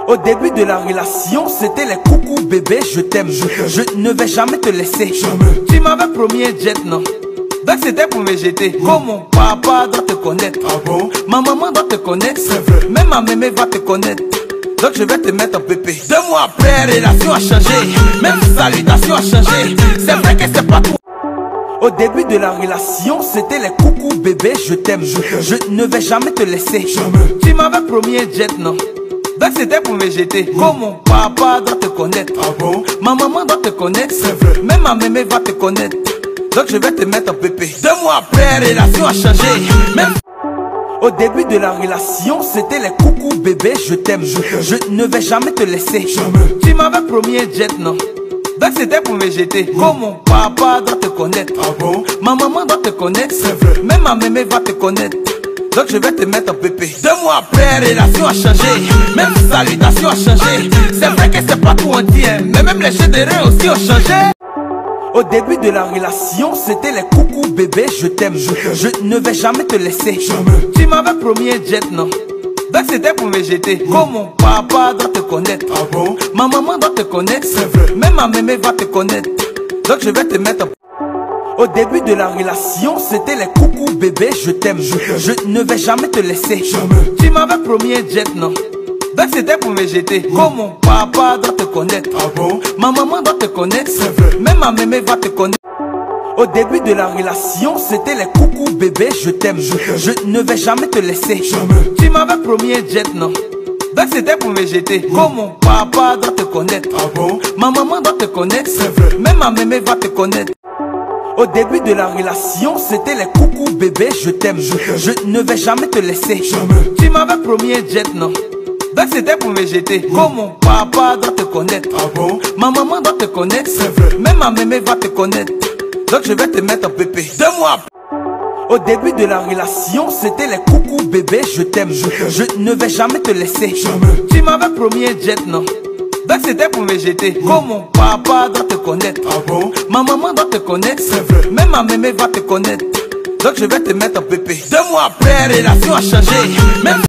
Au début de la relation, c'était les coucou bébé, je t'aime. Je ne vais jamais te laisser. Jamais. Tu m'avais promis un jet, non? Donc c'était pour me jeter. Comme mon papa doit te connaître. Ah bon? Ma maman doit te connaître. C'est vrai. Même ma mémé va te connaître. Donc je vais te mettre en pépé. 2 mois après, relation a changé. Même salutation a changé. C'est vrai que c'est pas tout. Au début de la relation, c'était les coucou bébé, je t'aime. Je ne vais jamais te laisser. Jamais. Tu m'avais promis un jet, non? Donc c'était pour me jeter. Comme mon papa doit te connaître. Ah bon? Ma maman doit te connaître. C'est vrai. Même ma mémé va te connaître. Donc je vais te mettre en pépé. 2 mois après, relation a changé. Même au début de la relation, c'était les coucou bébé, je t'aime. Je ne vais jamais te laisser. Jamais. Tu m'avais promis un jet, non? Donc c'était pour me jeter. Comme mon papa doit te connaître. Ah bon? Ma maman doit te connaître. C'est vrai. Même ma mémé va te connaître. Donc je vais te mettre en pépé. 2 mois après, relation a changé. Même salutation a changé. C'est vrai que c'est pas tout on dit, hein. Mais même les jeux de reins aussi ont changé. Au début de la relation, c'était les coucou bébé, je t'aime. Je ne vais jamais te laisser. Jamais. Tu m'avais promis un jet, non? Donc c'était pour me jeter. Comme mon papa doit te connaître. Ah bon? Ma maman doit te connaître. C'est vrai. Même ma mémé va te connaître. Donc je vais te mettre en... Au début de la relation, c'était les coucou bébé, je t'aime. Je ne vais jamais te laisser. Jamais. Tu m'avais promis un jet, non? Donc c'était pour me jeter. Comme mon papa doit te connaître. Ah bon? Ma maman doit te connaître. C'est vrai. Même ma mémé va te connaître. Au début de la relation, c'était les coucou bébé, je t'aime. Je ne vais jamais te laisser. Jamais. Tu m'avais promis un jet, non? Donc c'était pour me jeter. Comme mon papa doit te connaître. Ah bon? Ma maman doit te connaître. C'est vrai. Même ma mémé va te connaître. Au début de la relation, c'était les coucou bébé, je t'aime. Je ne vais jamais te laisser. Jamais. Tu m'avais promis un jet, non? Donc c'était pour me jeter. Comme mon papa doit te connaître. Ah bon? Ma maman doit te connaître. C'est vrai. Même ma mémé va te connaître. Donc je vais te mettre en pépé. 2 mois. Au début de la relation, c'était les coucou bébé, je t'aime. Je ne vais jamais te laisser. Jamais. Tu m'avais promis un jet, non? Donc c'était pour me jeter. Comme mon papa doit te connaître. Ah bon? Ma maman doit te connaître. C'est vrai. Même ma mémé va te connaître. Donc je vais te mettre en pépé. 2 mois après, relation a changé. Même